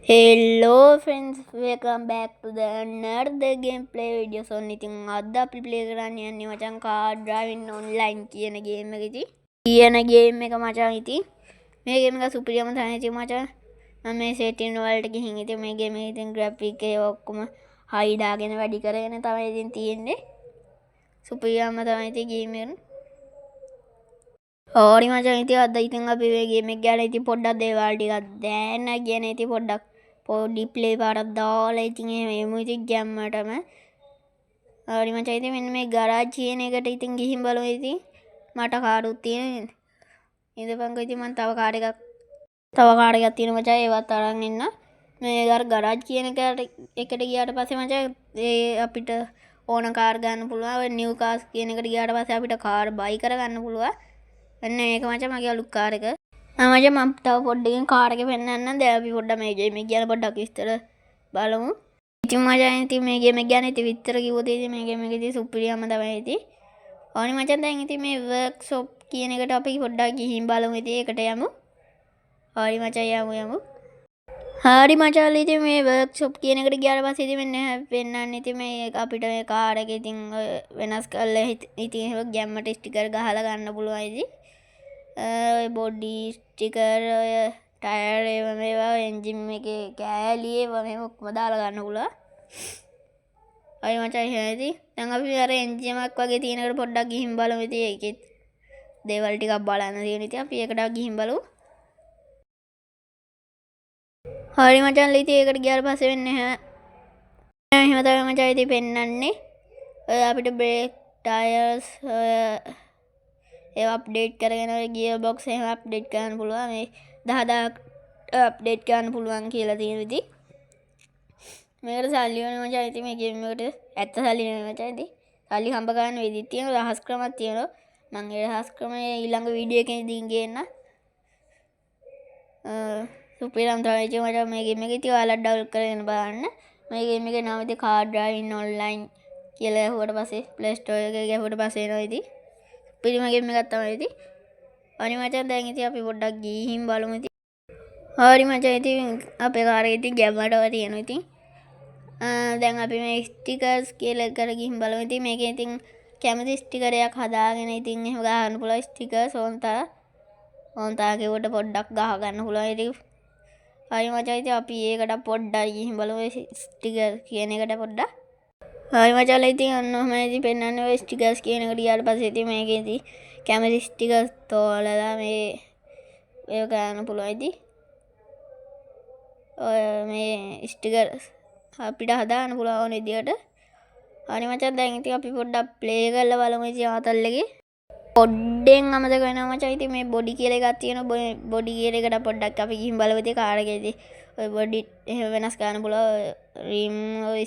Hello friends, welcome back to the another gameplay video. So ඉතින් අද අපි play කරන්න යන්නේ මචං car driving online කියන game එකේදී. කියන game එක මචං ඉතින් මේ game එක සුපිරියම තමයි ඉතින් මචං. මම මේ setting වලට ගිහින් ඉතින් මේ game එකේ ඉතින් graphic එක ඔක්කොම high දාගෙන වැඩි කරගෙන තමයි ඉතින් තියෙන්නේ. සුපිරියම තමයි ඉතින් game එක. ඕරි මචං ඉතින් අද ඉතින් අපි මේ game එක ගැන ඉතින් පොඩ්ඩක් දේවල් ටිකක් දැනන කියන ඉතින් පොඩ්ඩක් පොඩි ප්ලේ පාරක් දාලා ඉතින් එහෙම එමු ඉතින් ගැම්මටම. හරි මචං ඉතින් මෙන්න මේ ගරාජ් කියන එකට ඉතින් ගිහින් බලමු ඉතින් මට කාරුත් තියෙන ඉඳපන්කෝ ඉතින් මම තව කාර් එකක් තියෙන මචං ඒවත් අරන් එන්න. මේ ගරාජ් කියන එකට ගියාට පස්සේ මචං ඒ අපිට ඕන කාර් ගන්න පුළුවන්. ඔය නිව් කාර්ස් කියන එකට ගියාට පස්සේ අපිට කාර් බයි කරගන්න පුළුවන්. අන්න ඒක මචං මගේ අලුත් කාර් එක. මචං මම තව පොඩ්ඩකින් කාර් එක පෙන්නන්නම්. දැන් අපි පොඩ්ඩක් මේ ගේම් එක ගැන පොඩ්ඩක් විස්තර බලමු. ඉතින් මචං ඉතින් මේ ගේම් එක ගැන ඉතින් විස්තර කිව්වොත් ඉතින් මේ ගේම් එක ඉතින් සුපිරියම තමයි ඉතින්. ඕනි මචං දැන් ඉතින් මේ වර්ක්ෂොප් කියන එකට අපි පොඩ්ඩක් ගිහින් බලමු ඉතින් ඒකට යමු. හරි මචං යමු. හරි මචං ඉතින් මේ වර්ක්ෂොප් කියන එකට ගියාට පස්සේ ඉතින් මෙන්න පෙන්නන්න ඉතින් මේ අපිට මේ කාර් එක ඉතින් වෙනස් කරලා ඉතින් ඒක ගැම්මට ස්ටිකර් ගහලා ගන්න පුළුවන් ඉතින්. බොඩි ස්ටිකර් ඔය ටයර් ඒවා මේවා එන්ජින් එකේ කෑලි ඒවා මේව ඔක්කොම දාලා ගන්න පුළුවන්. හරි මචං එහෙනම් ඉතින් දැන් අපි අර එන්ජින් එකක් වගේ තියෙන එකට පොඩ්ඩක් ගිහින් බලමු ඉතින් ඒකෙත් දේවල් ටිකක් බලන්න තියෙන ඉතින් අපි ඒකට ගිහින් බලමු. හරි මචං ඉතින් ඒකට ගියාට පස්සේ වෙන්නේ එහෙම තමයි මචං ඉතින් පෙන්නන්නේ. ඔය අපිට බ්‍රේක් ටයර්ස් ඒවා අප්ඩේට් කරගෙන ඔය ගියර් බොක්ස් එහෙම අප්ඩේට් කරන්න පුළුවන්. මේ 10000 අප්ඩේට් කරන්න පුළුවන් කියලා තියෙන ඉතින්. මේකට සල්ලි ඕනේ මචං ඉතින් මේ ගේම් එකට ඇත්ත සල්ලි නෙමෙයි මචං ඉතින්. සල්ලි හම්බ කරන්න වෙදිත් තියෙනවා රහස් ක්‍රමයක් තියෙනවා. මම ඒ රහස් ක්‍රමය ඊළඟ වීඩියෝ එකේදී ගේන්න. සුපිරියම් තමයි ඉතින් මචං මේ ගේම් එක ඉතින් ඔයාලා ඩවුන්ලෝඩ් කරගෙන බලන්න. මේ ගේම් එකේ නම ඉතින් car driving online කියලා ඇහුවට පස්සේ play store එකේ ගැහුවට පස්සේ එනවා ඉතින්. පිළිම ගේම් එකක් තමයි ඉතින්. අනි මචං දැන් ඉතින් අපි පොඩ්ඩක් ගිහින් බලමු ඉතින්. හරි මචං ඉතින් අපේ කාර් එක ඉතින් ගැම්මටව තියෙනවා ඉතින්. දැන් අපි මේ ස්ටිකර්ස් කියලා එකට ගිහින් බලමු ඉතින්. මේකේ ඉතින් කැමති ස්ටිකරයක් හදාගෙන ඉතින් එහෙම ගහන්න පුළුවන් ස්ටිකර්ස් ඕන්තා කෙවට පොඩ්ඩක් ගහ ගන්න පුළුවන් ඉතින්. හරි මචං ඉතින් අපි ඒකට පොඩ්ඩක් ගිහින් බලමු ස්ටිකර් කියන එකට පොඩ්ඩක්. හරි මචං ඉතින් අන්න ඔහම ඉතින් පෙන්නන්නේ ඔය ස්ටිකර්ස් කියන එකට ගියාට පස්සේ ඉතින් මේකේ ඉතින් කැමති ස්ටිකර්ස් තෝරලා මේ ඒක ගන්න පුළුවන් ඉතින්. ඔය මේ ස්ටිකර්ස් අපිට හදාගන්න පුළුවන් ඕන විදියට. හරි මචං දැන් ඉතින් අපි පොඩ්ඩක් ප්ලේ කරලා බලමු ඉතින් ආතල් එකේ. පොඩ්ඩෙන් අමතක වෙනවා මචං ඉතින් මේ බොඩි කියලා එකක් තියෙනවා. බොඩි කියලා එකට පොඩ්ඩක් අපි ගිහින් බලමු ඉතින් කාර් එකේ ඉතින් ඔය බොඩි එහෙම වෙනස් කරන්න පුළුවන්. රිම් ඔය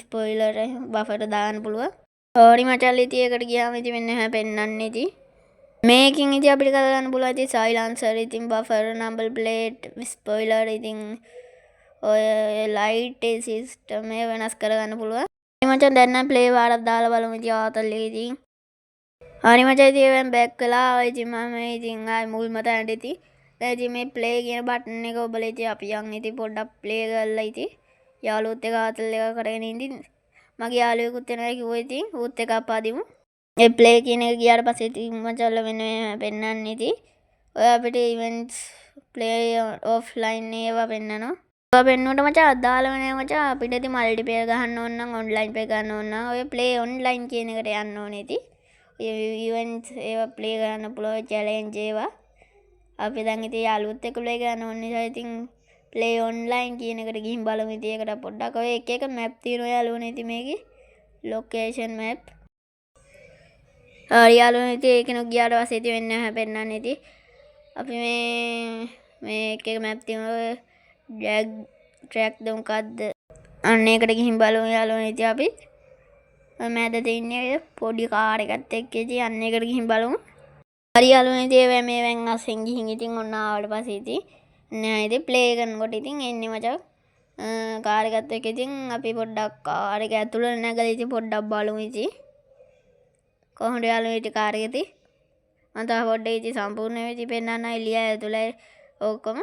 ස්පොයිලර් බෆර් දාන්න පුළුවන්. හරි මචං ඉතින් ඒකට ගියාම ඉතින් මෙන්න හැම පෙන්නන්නේ ඉතින්. මේකින් ඉතින් අපිට කරගන්න පුළුවන් ඉතින් සයිලන්සර් ඉතින් බෆර් නම්බර් ප්ලේට් ස්පොයිලර් ඉතින් ඔය ලයිට් සිස්ටම් එක වෙනස් කරගන්න පුළුවන්. හරි මචං දැන් නම් ප්ලේ වාරක් දාලා බලමු ඉතින් ආතල් එකේ ඉතින්. හරි මචං ඉතින් මම බෑක් කළා. ඉතින් මම ඉතින් ආයි මුල්ම තැනට ඉතින් දැන් ඉතින් මේ ප්ලේ කියන බටන් එක ඔබලා ඉතින් අපි යන් ඉතින් පොඩ්ඩක් ප්ලේ කරලා ඉතින් යාළුවොත් එක ආතල් එක කරගෙන ඉඳින් මගේ යාළුවෙකුත් එනවා කිව්වා ඉතින් ඌත් එක අපදිමු. ඒ ප්ලේ කියන එක ගියාට පස්සේ ඉතින් මචං වෙන පෙන්නන්නේ ඉතින් ඔය අපිට ඉවෙන්ට්ස් ප්ලේ ඔෆ්ලයින් ඒවා පෙන්නනවා. ඒවා පෙන්නුවට මචං අදාළව නෑ මචං. අපිට ඉතින් මල්ටිප්ලේයර් ගහන්න ඕන නම් ඔන්ලයින් ප්ලේ ගන්න ඕන නම් ඔය ප්ලේ ඔන්ලයින් කියන එකට යන්න ඕනේ ඉතින්. ඔය ඉවෙන්ට්ස් ඒවා ප්ලේ කරන්න පුළුවන් චැලෙන්ජ් ඒවා. අපි දැන් ඉතින් යාළුවොත් එක්ක ප්ලේ කරන්න ඕන නිසා ඉතින් ප්ලේ ඔන්ලයින් කියන එකට ගිහින් බලමු ඉතින්. ඒකට පොඩ්ඩක් ඔය එක එක මැප් තියෙනවා යාළුවනේ ඉතින් මේකේ ලොකේෂන් මැප්. හරි යාළුවනේ ඉතින් ඒකෙනු ගියාට පස්සේ ඉතින් වෙන්න හැපෙන්නන්නේ ඉතින් අපි මේ එක එක මැප් තියෙනවා ඩ්‍රැග් ට්‍රැක්ද මොකද්ද අන්න ඒකට ගිහින් බලමු යාළුවනේ ඉතින් අපි. මෑද තියෙන්නේ පොඩි කාර් එකත් එක්ක ඉතින් අන්න ඒකට ගිහින් බලමු. හරි යාළුවනේ ඉතින් මේවෙන් අස්සෙන් ගිහින් ඉතින් ඔන්න ආවට පස්සේ ඉතින් නෑ ඉතින් ප්ලේ කරනකොට ඉතින් එන්නේ මචං කාර් එකත් එක්ක ඉතින් අපි පොඩ්ඩක් කාර් එක ඇතුළට නැගලා ඉතින් පොඩ්ඩක් බලමු ඉතින්. කොහොමද යාළුවනේ ඉතින් කාර් එක ඉතින් මම තව පොඩ්ඩක් ඉතින් සම්පූර්ණ වෙලා ඉතින් පෙන්නන්න එළිය ඇතුළේ ඔක්කොම.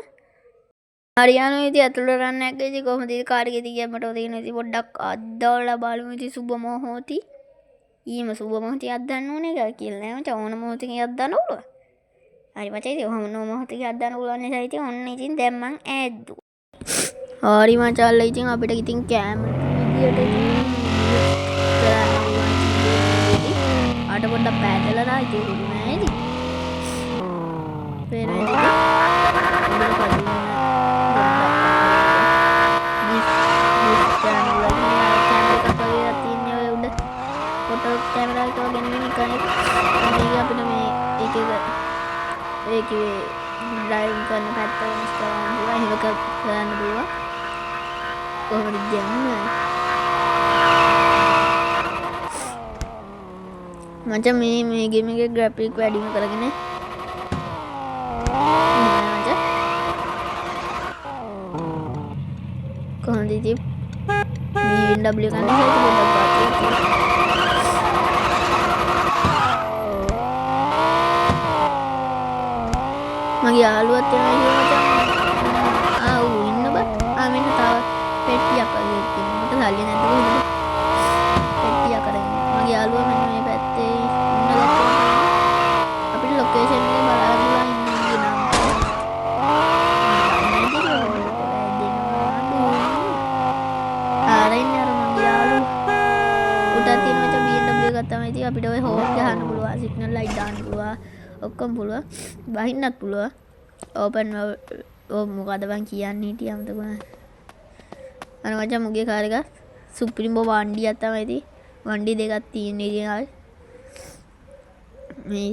හරියන ඉතින් ඇතුළට රන් නැග්ගේ ඉතින් කොහොමද ඉතින් කාර් එකේ ඉතින් ගැම්මට තියෙන ඉතින් පොඩ්ඩක් අද්දාලා බලමු ඉතින් සුබ මොහොතී ඊම සුබ මොහොතී අද්දන්න ඕනේ කියලා නෑ මචං ඕන මොහොතකින් අද්දන්න පුළුවන් හරි මචං ඉතින් ඕන මොහොතකින් අද්දන්න පුළුවන් නිසා ඉතින් ඔන්න ඉතින් දැන් මං ඈද්දුවා හරි මචංලා ඉතින් අපිට ඉතින් කැම විදියට ආට පොඩ්ඩක් පැදලා නා ඉතින් උඩු නෑ ඉතින් පේනවා ඉතින් කැමරා එක ගෙනගෙන කනේ මේක අපිට මේ ඒකේ ඩ්‍රයිව් කරන පැත්ත වෙනස් කරන්න පුළුවන් එහෙම කරන්න පුළුවන් කොහොමද කියන්නේ මචං මේ ගේම් එකේ ග්‍රැෆික් වැඩිම කරගෙන කොහොමද ඉතින් BMW ගන්න හේතු පොඩ්ඩක් මගේ යාළුවත් එනවා කියලා මචං ඌ ඉන්න බා මෙන්න තව පෙට්ටියක් වගේ තියෙනවා මට සල්ලි නැද්ද කොහොමද පෙට්ටියක් අරගෙන මගේ යාළුවා මෙන්න මේ පැත්තේ ඉන්න ගත්තා අපිට ලොකේෂන් එක බලන්න පුළුවන් ඉන්නේ නම් ගත්තම ඉතින් අපිට ඔය හෝස් ගහන්න පුළුවන් සිග්නල් ලයිට් දාන්න පුළුවන් ඔක්කොම පුළුවන් බහින්නත් පුළුවන් ඕපන් මොකද බං කියන්නේ හිටියා මතක නැහැ අර මචං මුගේ කාර් එක සුප්‍රීමෝ වණ්ඩියක් තමයි ඉතින් වණ්ඩි දෙකක් තියෙන්නේ ඉතින් ආයි මේ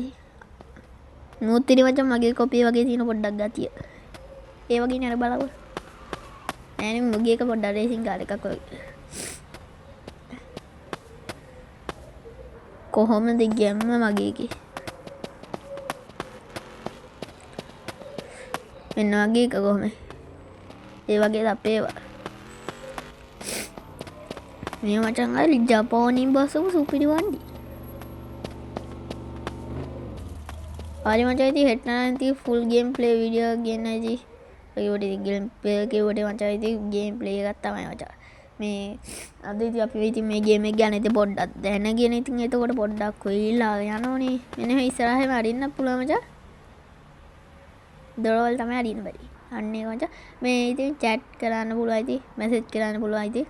නූතිරි මචං මගේ කොපිය වගේ තියෙන පොඩ්ඩක් ගතිය ඒ වගේ නේ අර බලන්න නෑනේ මුගේ එක පොඩ්ඩක් රේසින් කාර් එකක් වගේ කොහොමද ගැම්ම මගේ එකේ මෙන්න වගේ එක කොහොමද ඒ වගේ අපේවා මේ මචං අර ජපානින් බස්සපු සුපිරි වණ්ඩි ආරි මචං ඉතින් හෙට නම් ඉතින් ෆුල් ගේම් ප්ලේ වීඩියෝ ගෙන්න ඉතින් ඒකට ඉතින් ගේම් ප්ලේ කෙරුවට මචං ඉතින් ගේම් ප්ලේ එකක් තමයි මචං මේ අද ඉතින් අපි ඉතින් මේ ගේම් එක ගැන ඉතින් පොඩ්ඩක් දැනගෙන ඉතින් එතකොට පොඩ්ඩක් කොයිලා යනෝනේ මෙන්න මේ ඉස්සරහම අරින්න පුළුවන් මචං දොරවල් තමයි අරින්න බැරි අන්න ඒක මචං මේ ඉතින් chat කරන්න පුළුවන් ඉතින් මැසේජ් කරන්න පුළුවන් ඉතින්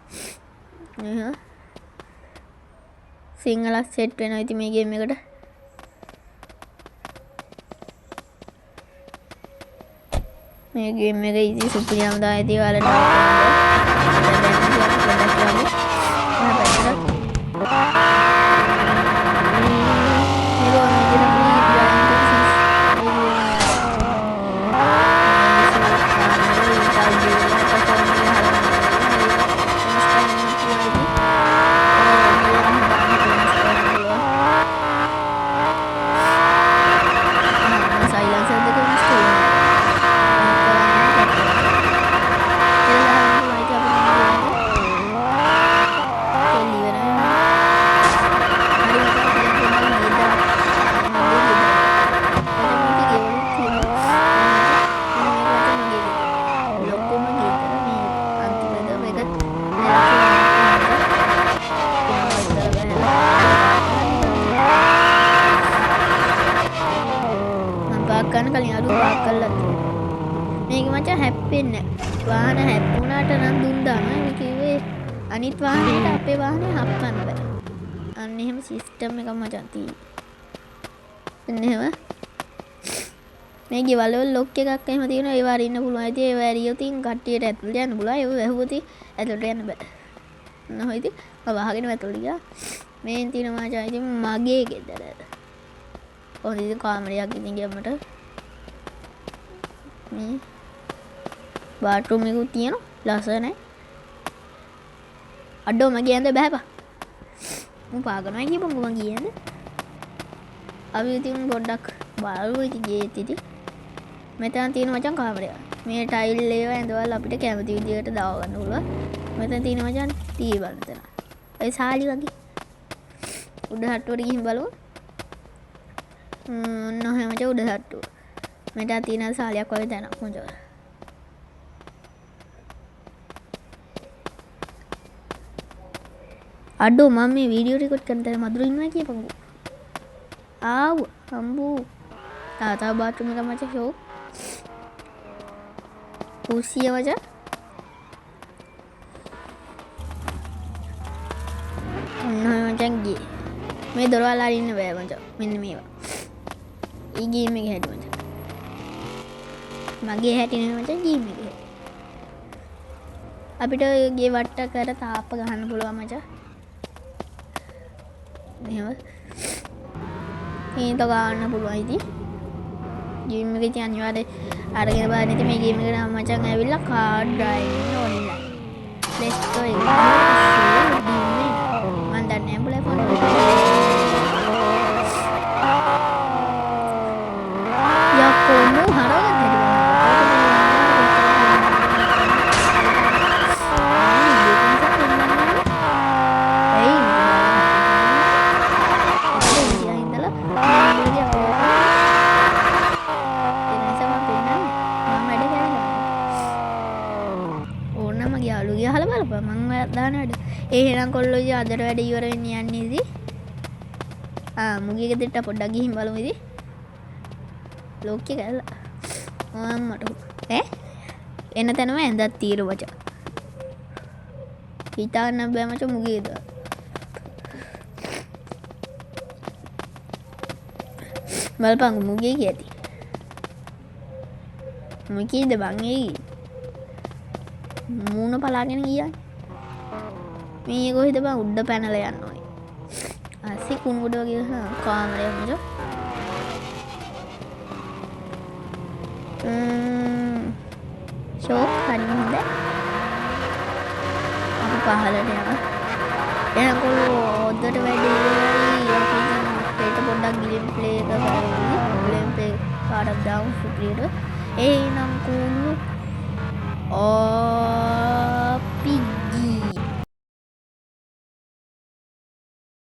සිංහලක් සෙට් වෙනවා ඉතින් මේ ගේම් එකට මේ ගේම් එක ඉතින් සුපිරියම තමයි ඉතින් ඔයාලට ගන්න කලින් අලුත් පාක් කරලා මේක මචං හැප්පෙන්නේ වාහන හැප්පුණාට නම් දුන් දානවා මේ කිව්වේ අනිත් වාහනේට අපේ වාහනේ හප්පන්න බෑ අන්න එහෙම සිස්ටම් එකක් මචං තියෙන්නේ එන්න එහෙම මේ ගෙවල් වල ලොක් එකක් එහෙම තියෙනවා ඒව අරින්න පුළුවන් ඉතින් ඒව ඇරියොත් ඉතින් කට්ටියට ඇතුළට යන්න පුළුවන් ඒව වැහුවොත් ඇතුළට යන්න බෑ නෝ ඉතින් මම වහගෙන ඇතුළට ගියා මේන් තියෙන මචං ඉතින් මගේ ගෙදර ඔහොම ඉතින් කාමරයක් ඉතින් ගියමට මේ බාත්රූම් එකක් තියෙනවා ලස්සනයි අඩෝ මගේ ඇඳ බෑපා මම පාගනවා කියපන් මම ගියේ ඇඳ අපි ඉතින් පොඩ්ඩක් බලමු ඉතින් ගේත් ඉතින් මෙතන තියෙන මචං කාමරය මේ ටයිල් ඒවා ඇඳවල අපිට කැමති විදිහට දාව ගන්න පුළුවන් මෙතන තියෙන මචං ටීවී බලන තැන ඒ සාලි වගේ උඩ හට්ටුවට ගිහින් බලමු නොහෙම මචං උඩ හට්ටුව මෙතන තියෙන සාලියක් වගේ තැනක් මොකද අඩෝ මම මේ වීඩියෝ රෙකෝඩ් කරන තැන මధుර ඉන්නවා කියපන්කෝ. ආව අම්බෝ. තාතා බාත්රූම් එක මචං ෂෝ. කුසිය මචං. මචං ගියේ. මේ දොරවල් අරින්න බෑ මචං. මෙන්න මේවා. ඊ ගේම් එක හැටි මචං. මගේ හැටි නෙමෙයි මචං ගේම් එක හැටි. අපිට ගේ වට්ට කර තාප්ප ගහන්න පුළුවන් මචං. මෙහෙම. මේක ගන්න පුළුවන් ඉතින්. ගේම් එකේ තියෙන අනිවාර්යෙන් අරගෙන බලන්න ඉතින් මේ ගේම් එක නම් මචං ඇවිල්ලා card driving online. let's go මන් දන්නේ නැහැ ෆෝන් එක. යකෝ මු හරවගන්න එහෙනම් කොල්ලෝ ඉතින් අදට වැඩ ඉවර වෙන්න යන්නේ ඉතින්. මුගිය ගෙදරට පොඩ්ඩක් ගිහින් බලමු ඉතින්. ලෝකේ ගල්ලා. මට එන තැනම ඇඳක් తీරු මචං. හිතාන්න බෑ මචං මුගිය ගෙදර. බලපං මුගිය කියති. මුගියද බං ඒ. මූණ පලාගෙන ගියා. මේ කොහෙද බං උඩ පැනලා යන්න ඕනේ. ආසි කුණු උඩ වගේ කාමරයක් මචං. ෂෝක් හරි හොඳ. අපි පහලට යනවා. එහෙනම් කොල්ලෝ ඔද්දට වැඩි ඉවරයි. අපි හෙට පොඩ්ඩක් ගේම් ප්ලේ එක කරමු. ගේම් ප්ලේ කාඩක් දාමු සුපිරියට. එහෙනම් කුණු